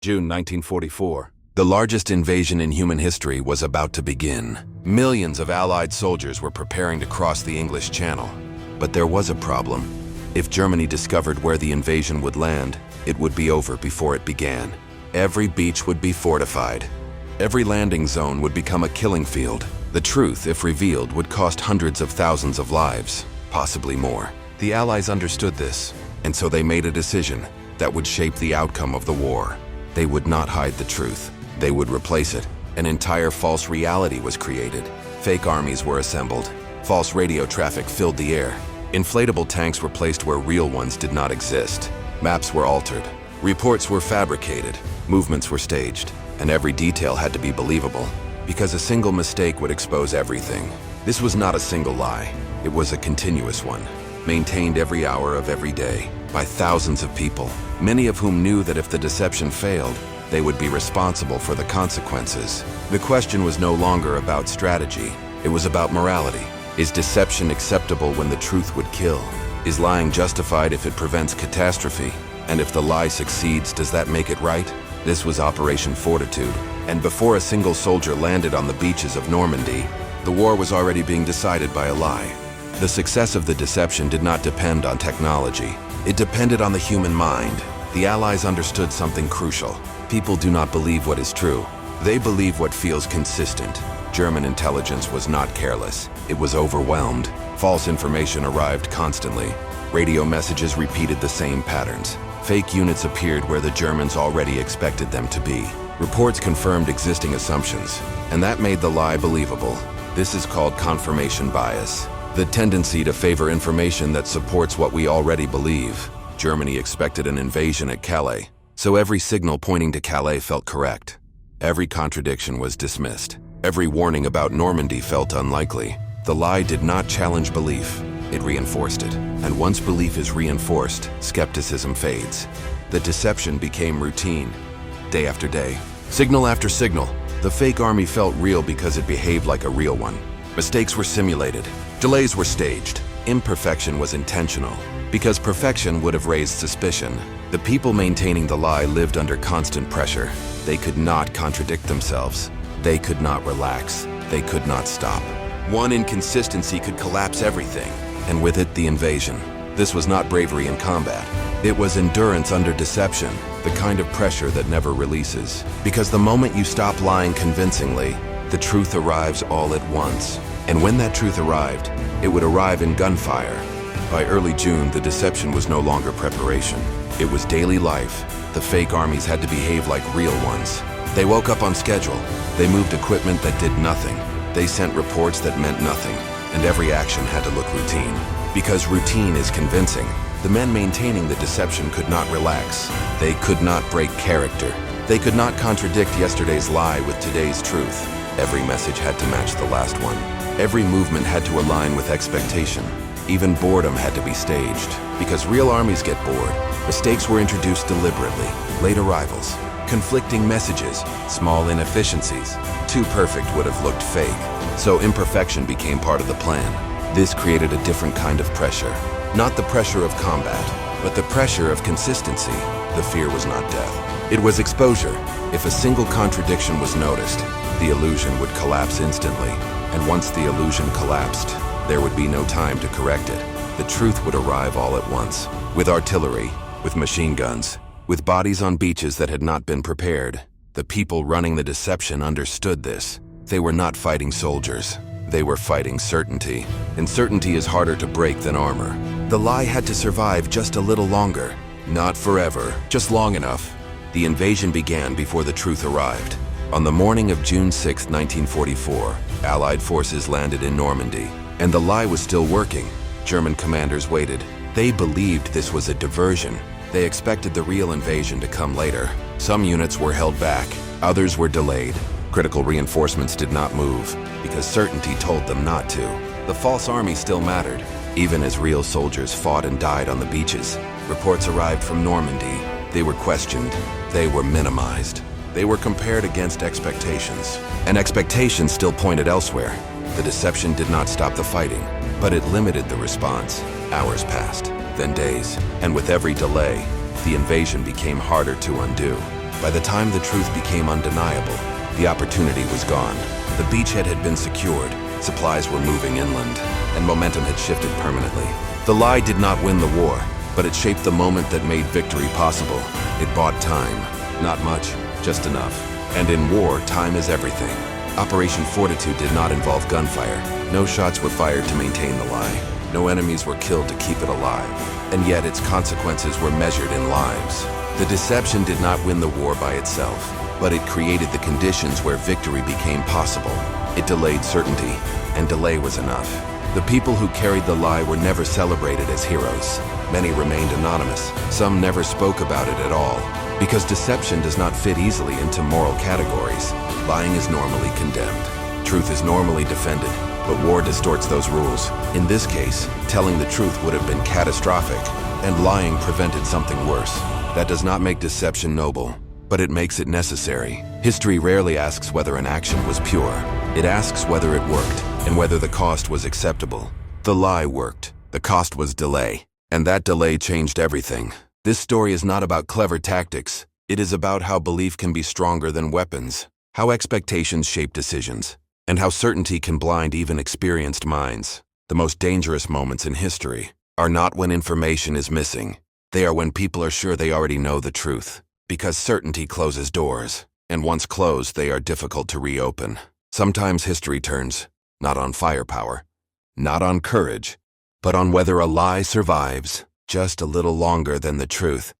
June 1944. The largest invasion in human history was about to begin. Millions of Allied soldiers were preparing to cross the English Channel. But there was a problem. If Germany discovered where the invasion would land, it would be over before it began. Every beach would be fortified. Every landing zone would become a killing field. The truth, if revealed, would cost hundreds of thousands of lives, possibly more. The Allies understood this, and so they made a decision that would shape the outcome of the war. They would not hide the truth. They would replace it. An entire false reality was created. Fake armies were assembled. False radio traffic filled the air. Inflatable tanks were placed where real ones did not exist. Maps were altered. Reports were fabricated. Movements were staged. And every detail had to be believable, because a single mistake would expose everything. This was not a single lie. It was a continuous one, maintained every hour of every day by thousands of people, many of whom knew that if the deception failed, they would be responsible for the consequences. The question was no longer about strategy. It was about morality. Is deception acceptable when the truth would kill? Is lying justified if it prevents catastrophe? And if the lie succeeds, does that make it right? This was Operation Fortitude, and before a single soldier landed on the beaches of Normandy, the war was already being decided by a lie. The success of the deception did not depend on technology. It depended on the human mind. The Allies understood something crucial. People do not believe what is true. They believe what feels consistent. German intelligence was not careless. It was overwhelmed. False information arrived constantly. Radio messages repeated the same patterns. Fake units appeared where the Germans already expected them to be. Reports confirmed existing assumptions, and that made the lie believable. This is called confirmation bias, the tendency to favor information that supports what we already believe. Germany expected an invasion at Calais, so every signal pointing to Calais felt correct. Every contradiction was dismissed. Every warning about Normandy felt unlikely. The lie did not challenge belief. It reinforced it. And once belief is reinforced, skepticism fades. The deception became routine. Day after day, signal after signal, the fake army felt real because it behaved like a real one. Mistakes were simulated. Delays were staged. Imperfection was intentional. Because perfection would have raised suspicion. The people maintaining the lie lived under constant pressure. They could not contradict themselves. They could not relax. They could not stop. One inconsistency could collapse everything. And with it, the invasion. This was not bravery in combat. It was endurance under deception, the kind of pressure that never releases. Because the moment you stop lying convincingly, the truth arrives all at once. And when that truth arrived, it would arrive in gunfire. By early June, the deception was no longer preparation. It was daily life. The fake armies had to behave like real ones. They woke up on schedule. They moved equipment that did nothing. They sent reports that meant nothing. And every action had to look routine. Because routine is convincing, the men maintaining the deception could not relax. They could not break character. They could not contradict yesterday's lie with today's truth. Every message had to match the last one. Every movement had to align with expectation. Even boredom had to be staged. Because real armies get bored. Mistakes were introduced deliberately. Late arrivals, conflicting messages, small inefficiencies. Too perfect would have looked fake. So imperfection became part of the plan. This created a different kind of pressure. Not the pressure of combat, but the pressure of consistency. The fear was not death. It was exposure. If a single contradiction was noticed, the illusion would collapse instantly. And once the illusion collapsed, there would be no time to correct it. The truth would arrive all at once. With artillery, with machine guns, with bodies on beaches that had not been prepared. The people running the deception understood this. They were not fighting soldiers. They were fighting certainty. And certainty is harder to break than armor. The lie had to survive just a little longer. Not forever, just long enough. The invasion began before the truth arrived. On the morning of June 6, 1944, Allied forces landed in Normandy. And the lie was still working. German commanders waited. They believed this was a diversion. They expected the real invasion to come later. Some units were held back. Others were delayed. Critical reinforcements did not move, because certainty told them not to. The false army still mattered, even as real soldiers fought and died on the beaches. Reports arrived from Normandy. They were questioned. They were minimized. They were compared against expectations. And expectations still pointed elsewhere. The deception did not stop the fighting, but it limited the response. Hours passed, then days, and with every delay, the invasion became harder to undo. By the time the truth became undeniable, the opportunity was gone. The beachhead had been secured, supplies were moving inland, and momentum had shifted permanently. The lie did not win the war, but it shaped the moment that made victory possible. It bought time. Not much, just enough. And in war, time is everything. Operation Fortitude did not involve gunfire. No shots were fired to maintain the lie. No enemies were killed to keep it alive. And yet its consequences were measured in lives. The deception did not win the war by itself, but it created the conditions where victory became possible. It delayed certainty, and delay was enough. The people who carried the lie were never celebrated as heroes. Many remained anonymous. Some never spoke about it at all. Because deception does not fit easily into moral categories. Lying is normally condemned. Truth is normally defended, but war distorts those rules. In this case, telling the truth would have been catastrophic, and lying prevented something worse. That does not make deception noble, but it makes it necessary. History rarely asks whether an action was pure. It asks whether it worked, and whether the cost was acceptable. The lie worked. The cost was delay, and that delay changed everything. This story is not about clever tactics. It is about how belief can be stronger than weapons, how expectations shape decisions, and how certainty can blind even experienced minds. The most dangerous moments in history are not when information is missing. They are when people are sure they already know the truth, because certainty closes doors, and once closed, they are difficult to reopen. Sometimes history turns, not on firepower, not on courage, but on whether a lie survives just a little longer than the truth.